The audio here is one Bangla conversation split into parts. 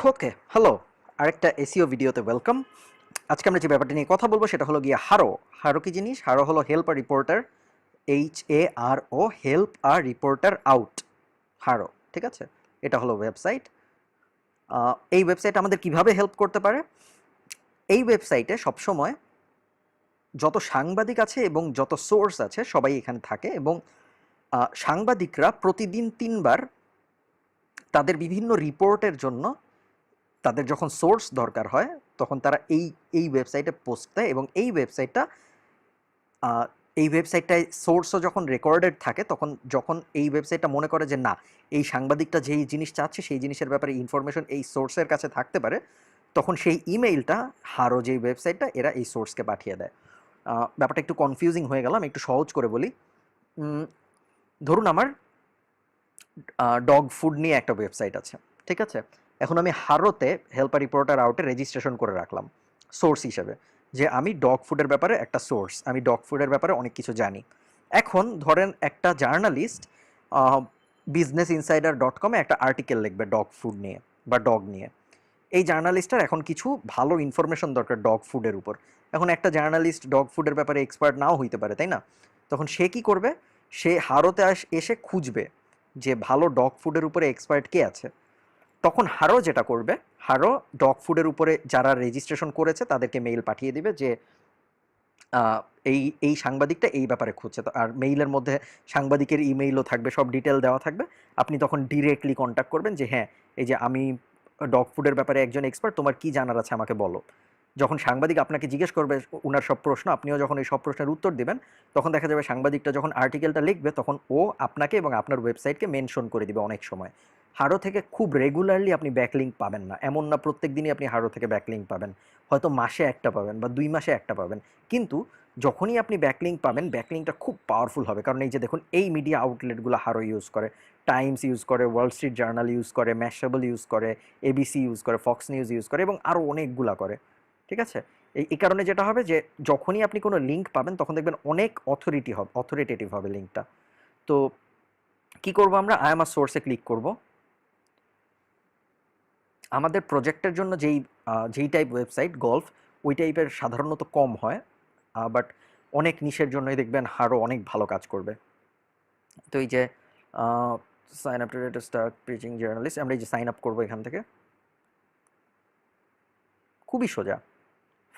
ওকে, হ্যালো। আরেকটা এসইও ভিডিওতে ওয়েলকাম। আজকে আমরা যে ব্যাপারটা নিয়ে কথা বলবো সেটা হলো গিয়ে হারো। হারো কি জিনিস? হারো হলো help a reporter, HARO, help a reporter out. HARO, ঠিক আছে? এটা হলো ওয়েবসাইট। এই ওয়েবসাইট আমাদের কিভাবে হেল্প করতে পারে? এই ওয়েবসাইটে সবসময় যত সাংবাদিক আছে এবং যত সোর্স আছে সবাই এখানে থাকে, এবং সাংবাদিকরা প্রতিদিন ৩ বার তাদের বিভিন্ন রিপোর্টের জন্য তাদের যখন সোর্স দরকার হয় তখন তারা এই ওয়েবসাইটে পোস্ট দেয়, এবং আহ, এই ওয়েবসাইটটায় সোর্সও যখন রেকর্ডেড থাকে তখন যখন এই ওয়েবসাইটটা মনে করে যে না, এই সাংবাদিকটা যেই জিনিস চাচ্ছে সেই জিনিসের ব্যাপারে ইনফরমেশন এই সোর্সের কাছে থাকতে পারে, তখন সেই ইমেইলটা হারো যেই ওয়েবসাইটটা এরা এই সোর্সকে পাঠিয়ে দেয়। ব্যাপারটা একটু কনফিউজিং হয়ে গেল, আমি একটু সহজ করে বলি। ধরুন আমার ডগ ফুড নিয়ে একটা ওয়েবসাইট আছে, ঠিক আছে? এখন আমি হারোতে হেল্পার রিপোর্টার আউটে রেজিস্ট্রেশন করে রাখলাম সোর্স হিসেবে, যে আমি ডগ ফুডের ব্যাপারে একটা সোর্স, আমি ডগ ফুডের ব্যাপারে অনেক কিছু জানি। এখন ধরেন একটা জার্নালিস্ট business insider.com-এ একটা আর্টিকেল লিখবে ডগ ফুড নিয়ে বা ডগ নিয়ে। এই জার্নালিস্টের এখন কিছু ভালো ইনফরমেশন দরকার ডগ ফুডের উপর। এখন একটা জার্নালিস্ট ডগ ফুডের ব্যাপারে এক্সপার্ট নাও হইতে পারে, তাই না? তখন সে কি করবে? সে হারোতে এসে খুঁজবে যে ভালো ডগ ফুডের উপরে এক্সপার্ট কে আছে। তখন হারো যেটা করবে, হারো ডগ ফুডের উপরে যারা রেজিস্ট্রেশন করেছে তাদেরকে মেইল পাঠিয়ে দিবে যে এই এই সাংবাদিকটা এই ব্যাপারে খুঁজছে। আর মেইলের মধ্যে সাংবাদিকের ইমেইলও থাকবে, সব ডিটেল দেওয়া থাকবে। আপনি তখন ডিরেক্টলি কন্ট্যাক্ট করবেন যে হ্যাঁ, এই যে আমি ডগ ফুডের ব্যাপারে একজন এক্সপার্ট, তোমার কি জানার আছে আমাকে বলো। যখন সাংবাদিক আপনাকে জিজ্ঞেস করবে উনার সব প্রশ্ন, আপনিও যখন এই সব প্রশ্নের উত্তর দিবেন, তখন দেখা যাবে সাংবাদিকটা যখন আর্টিকেলটা লিখবে তখন ও আপনাকে এবং আপনার ওয়েবসাইটকে মেনশন করে দিবে অনেক সময়। হারো থেকে খুব রেগুলারলি আপনি ব্যাকলিঙ্ক পাবেন না, এমন না প্রত্যেক দিনই আপনি হারো থেকে ব্যাকলিঙ্ক পাবেন। হয়তো মাসে একটা পাবেন বা ২ মাসে একটা পাবেন। কিন্তু যখনই আপনি ব্যাকলিঙ্ক পাবেন, ব্যাকলিঙ্কটা খুব পাওয়ারফুল হবে। কারণ এই যে দেখুন, এই মিডিয়া আউটলেটগুলো হারো ইউজ করে, টাইমস ইউজ করে, ওয়াল স্ট্রিট জার্নাল ইউজ করে, ম্যাশেবল ইউজ করে, এবিসি ইউজ করে, ফক্স নিউজ ইউজ করে, এবং আরও অনেকগুলা করে, ঠিক আছে? এই কারণে যেটা হবে যে যখনই আপনি কোনো লিঙ্ক পাবেন তখন দেখবেন অনেক অথরিটেটিভ হবে লিঙ্কটা। তো কি করব আমরা? আই এম আ সোর্সে ক্লিক করব। আমাদের প্রজেক্টের জন্য যেই টাইপ ওয়েবসাইট গল্ফ, ওই টাইপের সাধারণত কম হয়, বাট অনেক নিশের জন্যই দেখবেন হারও অনেক ভালো কাজ করবে। তো এই যে sign up to start pitching journalist, আমরা এই যে সাইন আপ করবো এখান থেকে, খুবই সোজা।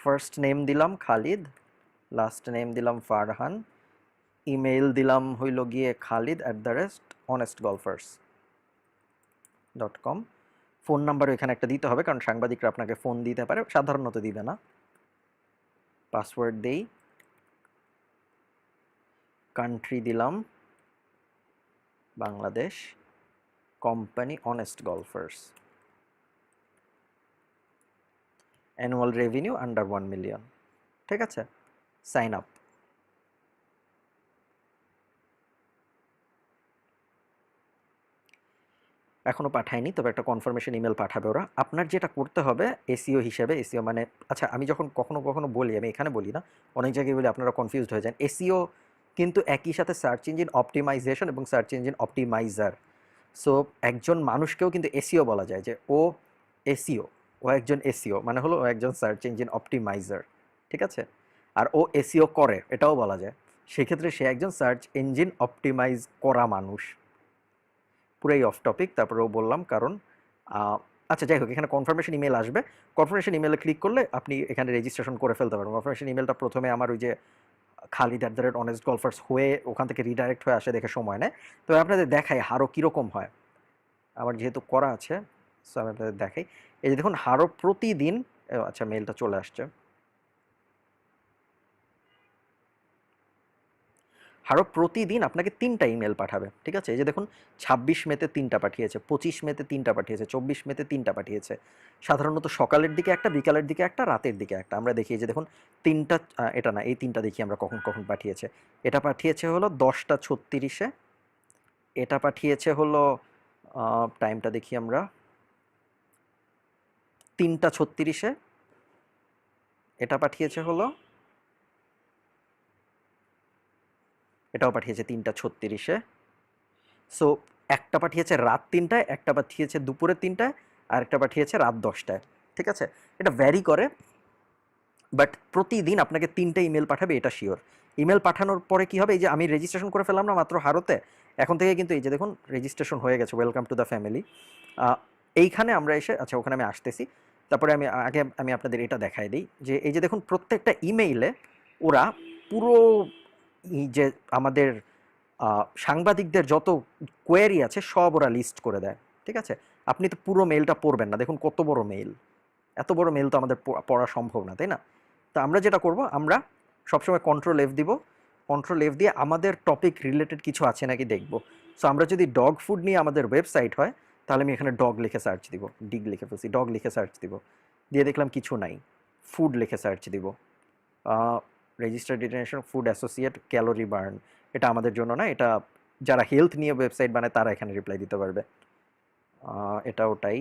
ফার্স্ট নেম দিলাম খালিদ, লাস্ট নেম দিলাম ফারহান, ইমেইল দিলাম হইল গিয়ে khalid@honestgolfers.com। ফোন নাম্বারও এখানে একটা দিতে হবে, কারণ সাংবাদিকরা আপনাকে ফোন দিতে পারে, সাধারণত দিবে না। পাসওয়ার্ড দেই, কান্ট্রি দিলাম Bangladesh, company honest golfers, annual revenue under 1 million, ঠিক আছে? Sign up. এখনও পাঠায়নি, তবে একটা কনফার্মেশন ইমেল পাঠাবে ওরা। আপনার যেটা করতে হবে এসইও হিসেবে, এসইও মানে, আচ্ছা আমি যখন কখনো কখনো বলি, আমি এখানে বলি না, অনেক জায়গায় বলি, আপনারা কনফিউজড হয়ে যান। এসইও কিন্তু একই সাথে সার্চ ইঞ্জিন অপটিমাইজেশন এবং সার্চ ইঞ্জিন অপটিমাইজার। সো একজন মানুষকেও কিন্তু এসইও বলা যায়, যে ও এসইও, ও একজন এসইও মানে হলো ও একজন সার্চ ইঞ্জিন অপটিমাইজার, ঠিক আছে? আর ও এসইও করে, এটাও বলা যায়। সেক্ষেত্রে সে একজন সার্চ ইঞ্জিন অপটিমাইজ করা মানুষ। পুরাই অফ টপিক, তারপরেও বললাম কারণ আচ্ছা যাই হোক, এখানে কনফার্মেশন ইমেল আসবে। কনফার্মেশন ইমেলে ক্লিক করলে আপনি এখানে রেজিস্ট্রেশন করে ফেলতে পারবেন। কনফার্মেশন ইমেলটা প্রথমে আমার ওই যে khalid@honestgolfers হয়ে ওখান থেকে রিডাইরেক্ট হয়ে আসে, দেখে সময় নেয়। তো আপনাদের দেখাই হারো কীরকম হয়। আমার যেহেতু করা আছে, সো আমি আপনাদের দেখাই। এই যে দেখুন, হারো প্রতিদিন, আচ্ছা মেলটা চলে আসছে। হারো প্রতিদিন আপনাকে ৩টা ইমেল পাঠাবে, ঠিক আছে? এই যে দেখুন, ২৬ মেতে ৩টা পাঠিয়েছে, ২৫ মেতে ৩টা পাঠিয়েছে, ২৪ মেতে ৩টা পাঠিয়েছে। সাধারণত সকালের দিকে একটা, বিকালের দিকে একটা, রাতের দিকে একটা। আমরা দেখি যে দেখুন ৩টা, এটা না, এই ৩টা দেখি আমরা কখন কখন পাঠিয়েছে। এটা পাঠিয়েছে হলো 10টা 36-এ, এটা পাঠিয়েছে হলো টাইমটা দেখি আমরা, 3টা 36-এ, এটা পাঠিয়েছে হলো, এটাও পাঠিয়েছে 3টা 36-এ। সো একটা পাঠিয়েছে রাত ৩টায়, একটা পাঠিয়েছে দুপুরে ৩টায়, আরেকটা পাঠিয়েছে রাত 10টায়। ঠিক আছে, এটা ভ্যারি করে, বাট প্রতিদিন আপনাকে 3টে ইমেল পাঠাবে এটা শিওর। ইমেল পাঠানোর পরে কি হবে, এই যে আমি রেজিস্ট্রেশন করে ফেললাম না মাত্র হারোতে, এখন থেকে কিন্তু এই যে দেখুন রেজিস্ট্রেশন হয়ে গেছে, ওয়েলকাম টু দ্য ফ্যামিলি। এইখানে আমরা এসে, আচ্ছা ওখানে আমি আসতেছি, তারপরে আমি আপনাদের এটা দেখাই দিই যে এই যে দেখুন প্রত্যেকটা ইমেইলে ওরা পুরো এই যে আমাদের সাংবাদিকদের যত কোয়েরি আছে সব ওরা লিস্ট করে দেয়। ঠিক আছে, আপনি তো পুরো মেইলটা পড়বেন না, দেখুন কত বড় মেইল, এত বড় মেইল তো আমাদের পড়া সম্ভব না, তাই না? তো আমরা যেটা করব, আমরা সবসময় কন্ট্রোল F দিব, কন্ট্রোল F দিয়ে আমাদের টপিক রিলেটেড কিছু আছে নাকি দেখব। সো আমরা যদি ডগ ফুড নিয়ে আমাদের ওয়েবসাইট হয়, তাহলে আমি এখানে ডগ লিখে সার্চ দিব, ডিগ লিখে ফেলছি, ডগ লিখে সার্চ দিব, দিয়ে দেখলাম কিছু নাই, ফুড লিখে সার্চ দিব, registered determination food associate calorie burn, এটা আমাদের জন্য না, এটা যারা হেলথ নিয়ে ওয়েবসাইট বানায় তারা এখানে রিপ্লাই দিতে পারবে। এটা ওটাই,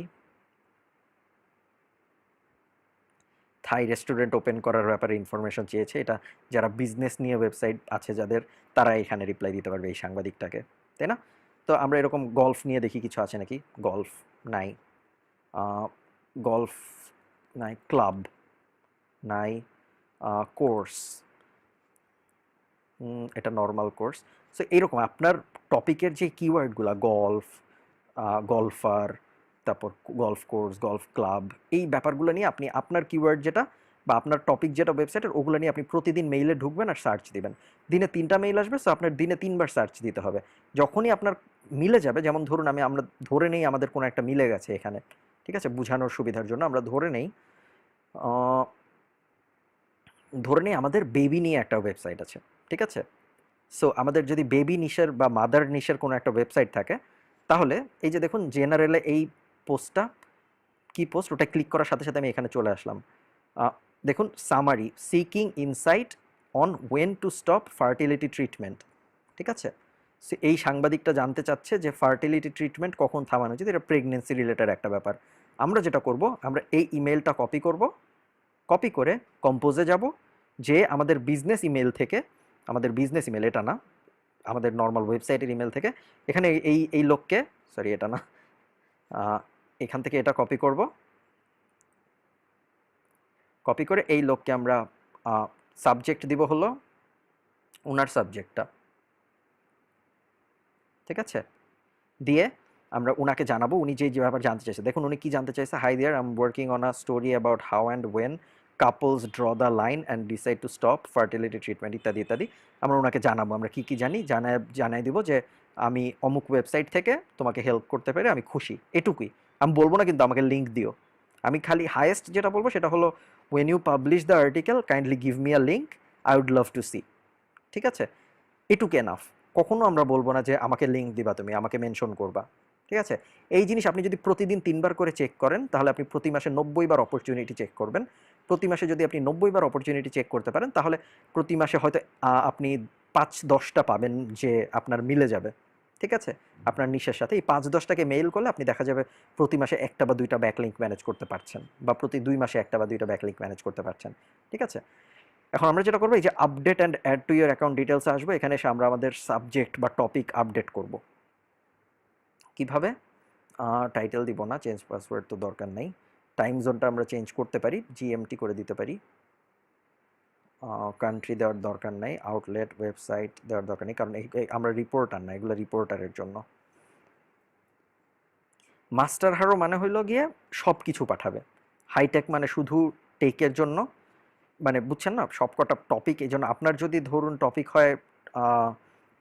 থাই রেস্টুরেন্ট ওপেন করার ব্যাপারে ইনফরমেশন চেয়েছে, এটা যারা বিজনেস নিয়ে ওয়েবসাইট আছে যাদের, তারা এখানে রিপ্লাই দিতে পারবে এই সাংবাদিকটাকে, তাই না? তো আমরা এরকম গলফ নিয়ে দেখি কিছু আছে নাকি, গলফ নাই, গলফ নাই, ক্লাব নাই, কোর্স, এটা নর্মাল কোর্স। সো এইরকম আপনার টপিকের যে কিওয়ার্ডগুলো, গলফ, গলফার, তারপর গলফ কোর্স, গলফ ক্লাব, এই ব্যাপারগুলো নিয়ে আপনি আপনার কিওয়ার্ড যেটা বা আপনার টপিক যেটা ওয়েবসাইটের, ওগুলো নিয়ে আপনি প্রতিদিন মেইলে ঢুকবেন আর সার্চ দিবেন। দিনে 3টা মেইল আসবে, সো আপনার দিনে 3বার সার্চ দিতে হবে। যখনই আপনার মিলে যাবে, যেমন ধরুন আমরা ধরে নেই আমাদের কোনো একটা মিলে গেছে এখানে, ঠিক আছে, বোঝানোর সুবিধার জন্য আমরা ধরে নেই আমাদের বেবি নিয়ে একটা ওয়েবসাইট আছে, ঠিক আছে? সো আমাদের যদি বেবি নিশের বা মাদার নিশের কোনো একটা ওয়েবসাইট থাকে, তাহলে এই যে দেখুন জেনারেলে এই পোস্টটা কি পোস্ট, ওটা ক্লিক করার সাথে সাথে আমি এখানে চলে আসলাম। দেখুন summary, seeking insight on went to stop fertility treatment. ঠিক আছে, সো এই সাংবাদিকটা জানতে চাচ্ছে যে ফার্টিলিটি ট্রিটমেন্ট কখন থামানো উচিত, এটা প্রেগনেন্সি রিলেটেড একটা ব্যাপার। আমরা যেটা করব, আমরা এই ইমেলটা কপি করব, কপি করে কম্পোজে যাব, যে আমাদের বিজনেস ইমেল থেকে, আমাদের বিজনেস ইমেল এটা না, আমাদের নর্মাল ওয়েবসাইটের ইমেল থেকে, এখানে এই লোককে, সরি এটা না, এখান থেকে এটা কপি করব, কপি করে এই লোককে আমরা সাবজেক্ট দিব হলো ওনার সাবজেক্টটা, ঠিক আছে, দিয়ে আমরা ওনাকে জানাবো উনি যে ব্যাপার জানতে চাইছে। দেখুন উনি কি জানতে চাইছে, hi there, I am working on a story about how and when couples draw the line and decide to stop fertility treatment, ইত্যাদি ইত্যাদি। আমরা ওনাকে জানাবো আমরা কি কি জানি, জানাই দিব যে আমি অমুক ওয়েবসাইট থেকে তোমাকে হেল্প করতে পেরে আমি খুশি, এটুকুই। আমি বলবো না কিন্তু আমাকে লিঙ্ক দিও, আমি খালি হায়েস্ট যেটা বলবো সেটা হলো, when you publish the article kindly give me a link, I would love to see. ঠিক আছে, এটুকু এনাফ। কখনো আমরা বলবো না যে আমাকে লিঙ্ক দিবা, তুমি আমাকে মেনশন করবা। ঠিক আছে, এই জিনিস আপনি যদি প্রতিদিন 3বার করে চেক করেন, তাহলে আপনি প্রতি মাসে 90বার অপরচুনিটি চেক করবেন। প্রতি মাসে যদি আপনি 90বার অপরচুনিটি চেক করতে পারেন, তাহলে প্রতি মাসে হয়তো আপনি 5-10টা পাবেন যে আপনার মিলে যাবে। ঠিক আছে, আপনার নিশের সাথে এই 5-10টাকে মেইল করলে আপনি দেখা যাবে প্রতি মাসে 1টা বা 2টা ব্যাকলিঙ্ক ম্যানেজ করতে পারছেন, বা প্রতি 2 মাসে 1টা বা 2টা ব্যাকলিঙ্ক ম্যানেজ করতে পারছেন। ঠিক আছে, এখন আমরা যেটা করবো, এই যে update and add to your account details আসবে, এখানে এসে আমরা আমাদের সাবজেক্ট বা টপিক আপডেট করব। কিভাবে, টাইটেল দিব না, চেঞ্জ পাসওয়ার্ড তো দরকার নেই, টাইম জোনটা আমরা চেঞ্জ করতে পারি, জিএমটি করে দিতে পারি, কান্ট্রি দেওয়ার দরকার নেই, আউটলেট ওয়েবসাইট দেওয়ার দরকার নেই, কারণ আমরা রিপোর্টার না, এগুলো রিপোর্টারের জন্য। মাস্টার হারো মানে হইল গিয়ে সব কিছু পাঠাবে, হাইটেক মানে শুধু টেকের জন্য, মানে বুঝছেন না, সবকটা টপিক। এই জন্য আপনার যদি ধরুন টপিক হয়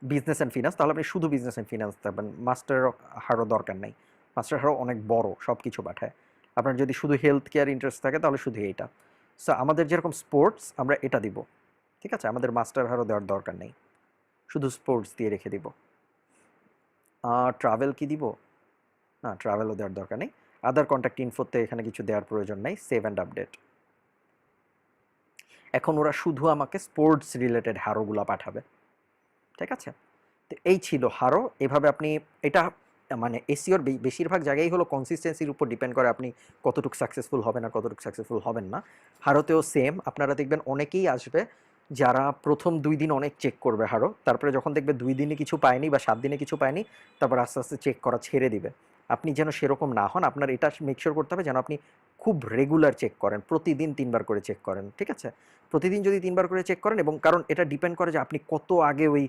বিজনেস অ্যান্ড ফিনান্স, তাহলে আপনি শুধু বিজনেস অ্যান্ড ফিনান্স থাকবেন, মাস্টার হারও দরকার নেই। মাস্টার হারও অনেক বড়, সব কিছু পাঠায়। আপনার যদি শুধু হেলথ কেয়ার ইন্টারেস্ট থাকে তাহলে শুধু এইটা। সো আমাদের যেরকম স্পোর্টস, আমরা এটা দিব। ঠিক আছে, আমাদের মাস্টার হারও দেওয়ার দরকার নেই, শুধু স্পোর্টস দিয়ে রেখে দিব। ট্রাভেল কি দিব, না ট্রাভেলও দেওয়ার দরকার নেই। আদার কন্ট্যাক্ট ইনফোতে এখানে কিছু দেওয়ার প্রয়োজন নেই, সেভ অ্যান্ড আপডেট। এখন ওরা শুধু আমাকে স্পোর্টস রিলেটেড হারোগুলো পাঠাবে। ঠিক আছে, তো এই ছিল হারো। এভাবে আপনি এটা, মানে এসইওর বেশিরভাগ জায়গায় হলো কনসিস্টেন্সির উপর ডিপেন্ড করে আপনি কতটুকু সাকসেসফুল হবেন আর কতটুকু সাকসেসফুল হবেন না। হারোতেও সেম, আপনারা দেখবেন অনেকেই আসবে যারা প্রথম 2 দিন অনেক চেক করবে হারো, তারপরে যখন দেখবে 2 দিনে কিছু পায়নি বা 7 দিনে কিছু পায়নি, তারপর আস্তে আস্তে চেক করা ছেড়ে দিবে। আপনি যেন সেরকম না হন। আপনার এটা মেক শিওর করতে হবে যেন আপনি খুব রেগুলার চেক করেন, প্রতিদিন ৩ বার করে চেক করেন, ঠিক আছে? প্রতিদিন যদি ৩ বার করে চেক করেন, এবং কারণ এটা ডিপেন্ড করে যে আপনি কত আগে ওই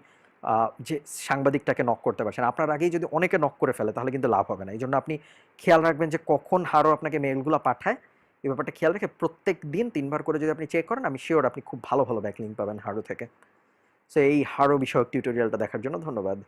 যে সাংবাদিকটাকে নক করতে পারছেন। আপনার আগেই যদি অনেকে নক করে ফেলে তাহলে কিন্তু লাভ হবে না। এই জন্য আপনি খেয়াল রাখবেন যে কখন হারো আপনাকে মেইলগুলো পাঠায়, এই ব্যাপারটা খেয়াল রেখে প্রত্যেক দিন ৩ বার করে যদি আপনি চেক করেন, আমি শিওর আপনি খুব ভালো ভালো ব্যাকলিঙ্ক পাবেন হারো থেকে। সো এই হারো বিষয়ক টিউটোরিয়ালটা দেখার জন্য ধন্যবাদ।